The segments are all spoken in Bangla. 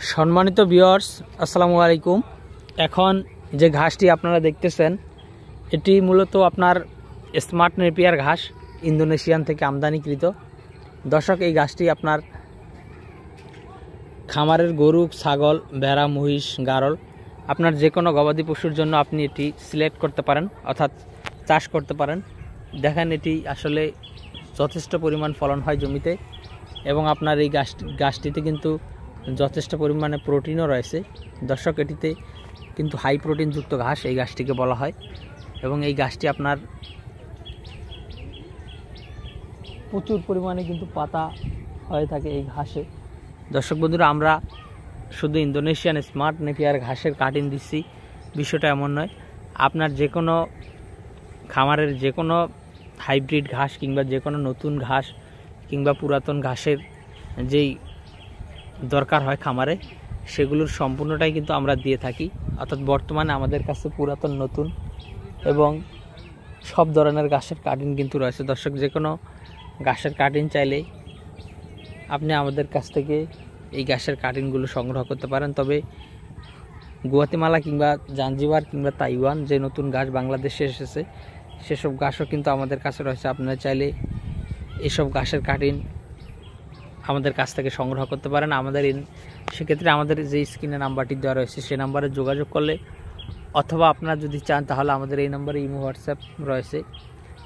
সম্মানিত ভিউয়ার্স, আসসালামু আলাইকুম। এখন যে ঘাসটি আপনারা দেখতেছেন এটি মূলত আপনার স্মার্ট নেপিয়ার ঘাস, ইন্দোনেশিয়ান থেকে আমদানিকৃত। দর্শক, এই ঘাসটি আপনার খামারের গরু, ছাগল, ভেড়া, মহিষ, গারল, আপনার যে কোনো গবাদি পশুর জন্য আপনি এটি সিলেক্ট করতে পারেন, অর্থাৎ চাষ করতে পারেন। দেখেন, এটি আসলে যথেষ্ট পরিমাণ ফলন হয় জমিতে, এবং আপনার এই ঘাসটিতে কিন্তু যথেষ্ট পরিমাণে প্রোটিনও রয়েছে। দর্শক, এটিতে কিন্তু হাই প্রোটিনযুক্ত ঘাস এই ঘাসটিকে বলা হয়, এবং এই ঘাসটি আপনার প্রচুর পরিমাণে কিন্তু পাতা হয়ে থাকে এই ঘাসে। দর্শক বন্ধুরা, আমরা শুধু ইন্দোনেশিয়ান স্মার্ট নেপিয়ার ঘাসের কাটিং দিচ্ছি, বিষয়টা এমন নয়। আপনার যে কোনো খামারের যে কোনো হাইব্রিড ঘাস কিংবা যে কোনো নতুন ঘাস কিংবা পুরাতন ঘাসের যেই দরকার হয় খামারে, সেগুলোর সম্পূর্ণটাই কিন্তু আমরা দিয়ে থাকি। অর্থাৎ বর্তমানে আমাদের কাছে পুরাতন, নতুন এবং সব ধরনের ঘাসের কাটিং কিন্তু রয়েছে। দর্শক, যে কোনো ঘাসের কাটিং চাইলে আপনি আমাদের কাছ থেকে এই ঘাসের কাটিংগুলো সংগ্রহ করতে পারেন। তবে গুয়াতেমালা কিংবা জাঞ্জিবার কিংবা তাইওয়ান যে নতুন ঘাস বাংলাদেশে এসেছে, সেসব ঘাসও কিন্তু আমাদের কাছে রয়েছে। আপনারা চাইলে এসব ঘাসের কাটিং আমাদের কাছ থেকে সংগ্রহ করতে পারেন। সেক্ষেত্রে আমাদের যে স্ক্রিনে নাম্বারটি দেওয়া রয়েছে সেই নাম্বারে যোগাযোগ করলে, অথবা আপনারা যদি চান তাহলে আমাদের এই নাম্বারে ইমো, হোয়াটসঅ্যাপ রয়েছে,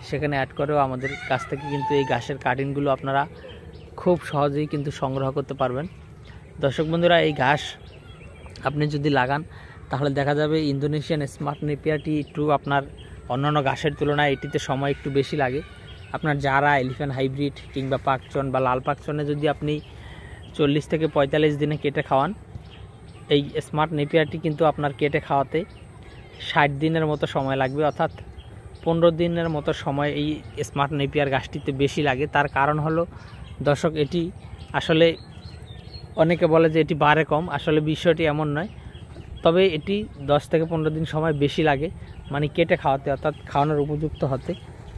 সেখানে অ্যাড করেও আমাদের কাছ থেকে কিন্তু এই ঘাসের কাটিংগুলো আপনারা খুব সহজেই কিন্তু সংগ্রহ করতে পারবেন। দর্শক বন্ধুরা, এই ঘাস আপনি যদি লাগান তাহলে দেখা যাবে ইন্দোনেশিয়ান স্মার্ট নেপিয়ারটি একটু আপনার অন্যান্য ঘাসের তুলনায় এটিতে সময় একটু বেশি লাগে। আপনার যারা এলিফ্যান্ট হাইব্রিড কিংবা পাকচন বা লাল পাকচনে যদি আপনি 40 থেকে 45 দিনে কেটে খাওয়ান, এই স্মার্ট নেপিয়ারটি কিন্তু আপনার কেটে খাওয়াতে 60 দিনের মতো সময় লাগবে, অর্থাৎ 15 দিনের মতো সময় এই স্মার্ট নেপিয়ার ঘাসটিতে বেশি লাগে। তার কারণ হলো দর্শক, এটি আসলে অনেকে বলে যে এটি বাড়ে কম, আসলে বিষয়টি এমন নয়। তবে এটি 10 থেকে 15 দিন সময় বেশি লাগে, মানে কেটে খাওয়াতে, অর্থাৎ খাওয়ানোর উপযুক্ত হতে।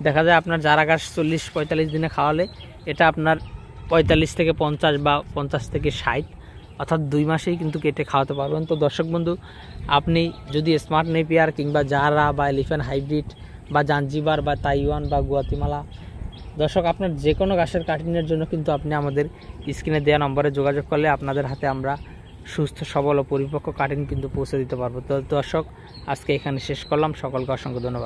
দেখা যায় আপনার যারা ঘাস 40-45 দিনে খাওয়ালে এটা আপনার 45 থেকে 50 বা 50 থেকে 60, অর্থাৎ 2 মাসেই কিন্তু কেটে খাওয়াতে পারবেন। তো দর্শক বন্ধু, আপনি যদি স্মার্ট নেপিয়ার কিংবা জারা বা এলিফ্যান্ট হাইব্রিড বা জাঞ্জিবার বা তাইওয়ান বা গুয়াতেমালা, দর্শক আপনার যে কোনো ঘাসের কাটিংয়ের জন্য কিন্তু আপনি আমাদের স্ক্রিনে দেওয়া নম্বরে যোগাযোগ করলে আপনাদের হাতে আমরা সুস্থ, সবল ও পরিপক্ক কাটিং কিন্তু পৌঁছে দিতে পারবো। তো দর্শক, আজকে এখানে শেষ করলাম। সকলকে অসংখ্য ধন্যবাদ।